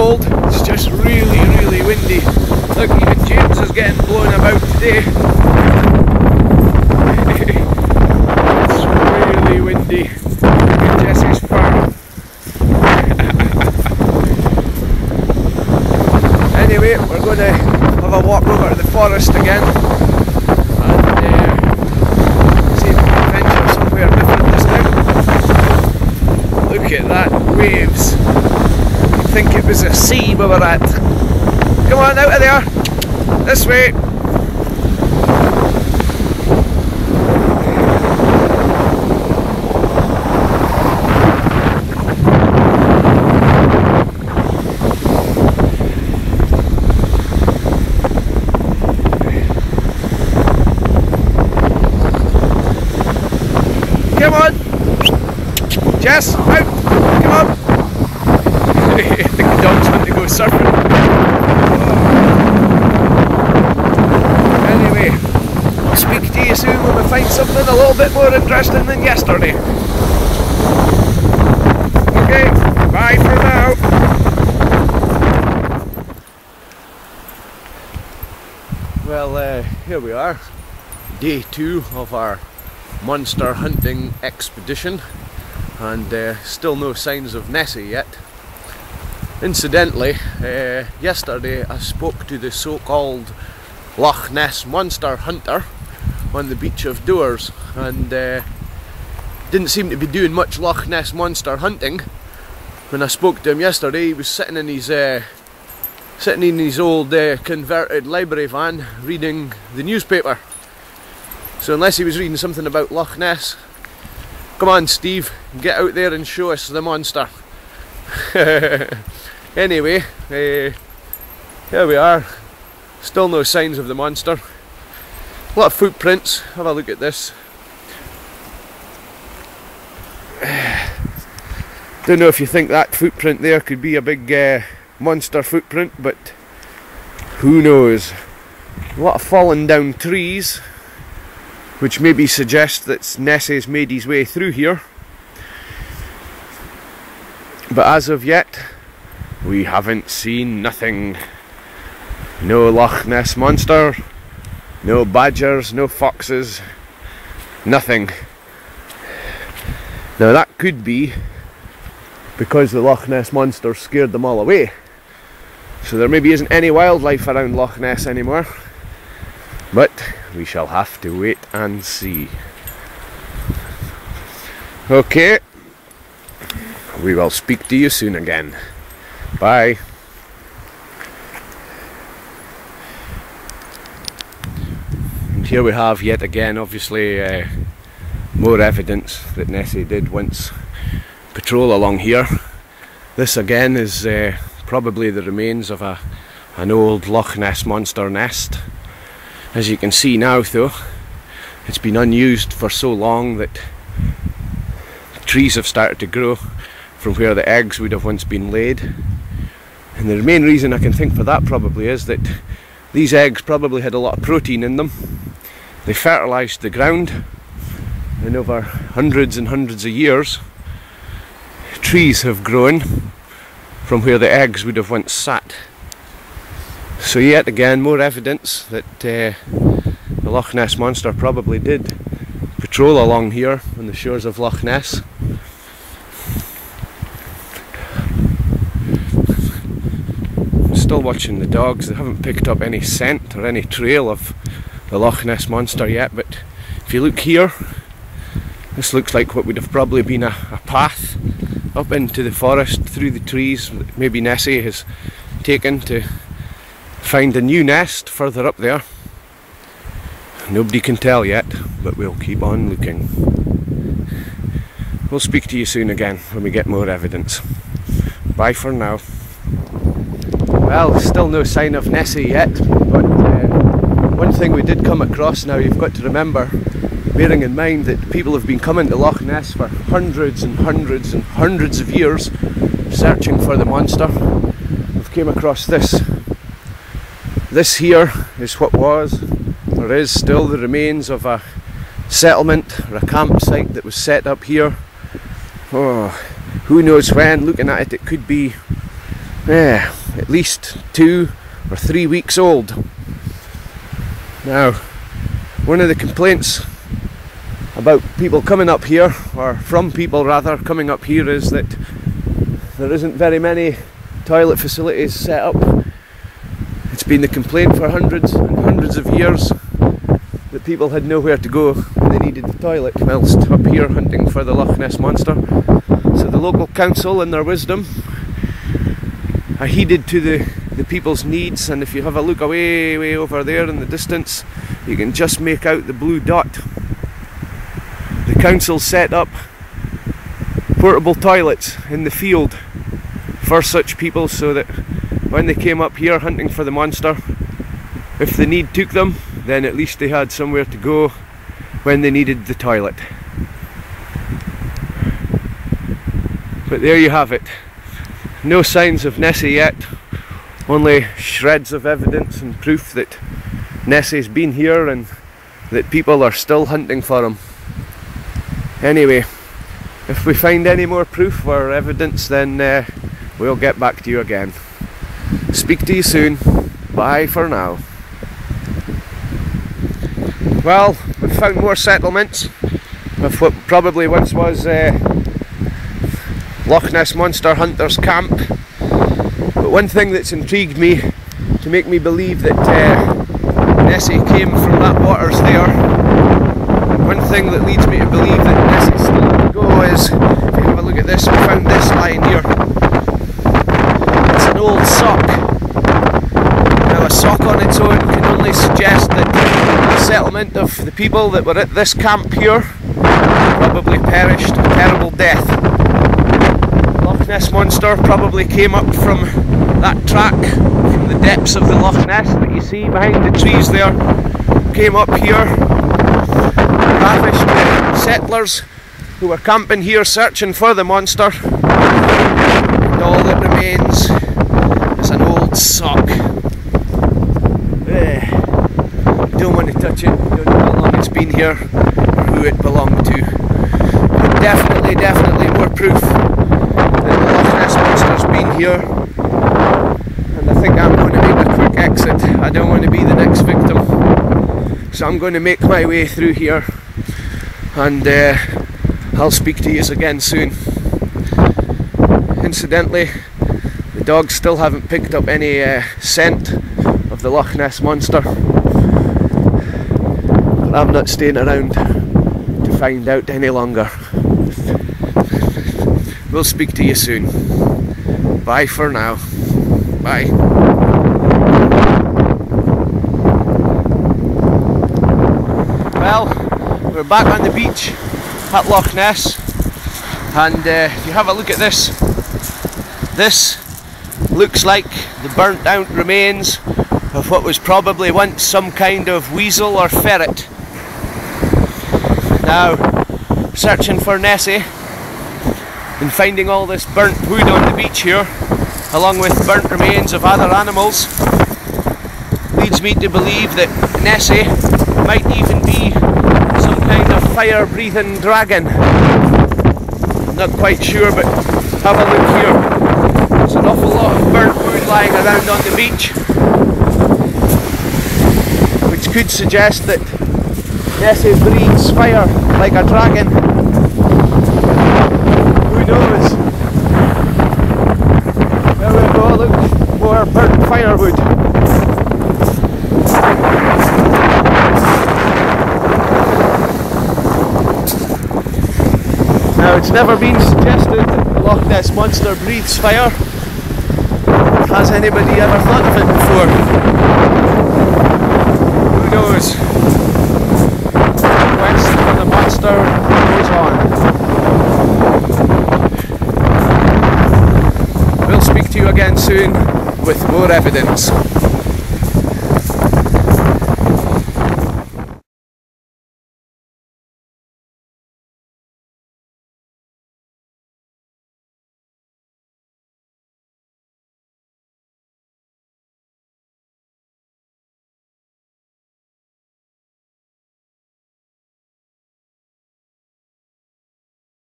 cold, it's just really, really windy. Look, even James is getting blown about today. It's really windy. Look at Jesse's farm. Anyway, we're going to have a walk over to the forest again and see if we can venture somewhere different this time. Look at that, waves. You'd think it was a sea we were at. Come on, out of there! This way! Come on! Jess, out! Come on! I think the dogs want to go surfing. Anyway, I'll speak to you soon when we find something a little bit more interesting than yesterday. Okay, bye for now. Well, here we are. Day 2 of our monster hunting expedition, and still no signs of Nessie yet. Incidentally, yesterday I spoke to the so-called Loch Ness monster hunter on the beach of Doors, and didn't seem to be doing much Loch Ness monster hunting. When I spoke to him yesterday, he was sitting in his old converted library van reading the newspaper. So unless he was reading something about Loch Ness, come on Steve, get out there and show us the monster. Anyway, here we are. Still no signs of the monster. A lot of footprints. Have a look at this. Don't know if you think that footprint there could be a big monster footprint, but who knows. A lot of fallen down trees, which maybe suggests that Nessie's made his way through here. But as of yet, we haven't seen nothing. No Loch Ness monster, no badgers, no foxes, nothing. Now that could be because the Loch Ness monster scared them all away. So there maybe isn't any wildlife around Loch Ness anymore. But we shall have to wait and see. Okay, we will speak to you soon again. Bye. And here we have yet again, obviously, more evidence that Nessie did once patrol along here. This again is probably the remains of an old Loch Ness monster nest. As you can see now though, it's been unused for so long that trees have started to grow from where the eggs would have once been laid. And the main reason I can think for that probably is that these eggs probably had a lot of protein in them. They fertilised the ground, and over hundreds and hundreds of years trees have grown from where the eggs would have once sat. So yet again, more evidence that the Loch Ness monster probably did patrol along here on the shores of Loch Ness. I'm still watching the dogs. They haven't picked up any scent or any trail of the Loch Ness monster yet, but if you look here, this looks like what would have probably been a path up into the forest through the trees that maybe Nessie has taken to find a new nest further up there. Nobody can tell yet, but we'll keep on looking. We'll speak to you soon again when we get more evidence. Bye for now. Well, still no sign of Nessie yet, but one thing we did come across, now you've got to remember, bearing in mind that people have been coming to Loch Ness for hundreds and hundreds and hundreds of years searching for the monster. We've came across this. This here is what was, or is still, the remains of a settlement or a campsite that was set up here. Oh, who knows when. Looking at it, it could be at least 2 or 3 weeks old. Now, one of the complaints about people coming up here, or from people rather coming up here, is that there isn't very many toilet facilities set up. It's been the complaint for hundreds and hundreds of years that people had nowhere to go when they needed the toilet whilst up here hunting for the Loch Ness Monster. So the local council, in their wisdom, are heeded to the people's needs, and if you have a look way over there in the distance, you can just make out the blue dot. The council set up portable toilets in the field for such people, so that when they came up here hunting for the monster, if the need took them, then at least they had somewhere to go when they needed the toilet. But there you have it. No signs of Nessie yet, only shreds of evidence and proof that Nessie's been here and that people are still hunting for him. Anyway, if we find any more proof or evidence, then we'll get back to you again. Speak to you soon. Bye for now. Well, we've found more settlements of what probably once was Loch Ness Monster Hunters Camp. But one thing that's intrigued me to make me believe that Nessie came from that waters there, and one thing that leads me to believe that Nessie's still on the go is, if you have a look at this, we found this lying here. It's an old sock. Now, a sock on its own can only suggest that the settlement of the people that were at this camp here probably perished a terrible death. Loch Ness Monster probably came up from that track, from the depths of the Loch Ness that you see behind the trees there, came up here, ravished the settlers who were camping here searching for the monster, and all that remains is an old sock. I don't want to touch it, I don't know how long it's been here or who it belonged to. But definitely more proof that the Loch Ness Monster's been here, and I think I'm going to make a quick exit. I don't want to be the next victim, so I'm going to make my way through here, and I'll speak to you again soon. Incidentally, the dogs still haven't picked up any scent of the Loch Ness Monster, but I'm not staying around to find out any longer. We'll speak to you soon. Bye for now. Bye. Well, we're back on the beach at Loch Ness, and if you have a look at this, this looks like the burnt out remains of what was probably once some kind of weasel or ferret. Now, searching for Nessie and finding all this burnt wood on the beach here, along with burnt remains of other animals, leads me to believe that Nessie might even be some kind of fire-breathing dragon. I'm not quite sure, but have a look here. There's an awful lot of burnt wood lying around on the beach, which could suggest that Nessie breathes fire like a dragon. Who knows? There we go, look, more burnt firewood. Now, it's never been suggested that the Loch Ness Monster breathes fire. Has anybody ever thought of it before? Who knows? Quest for the monster goes on. We'll speak to you again soon with more evidence.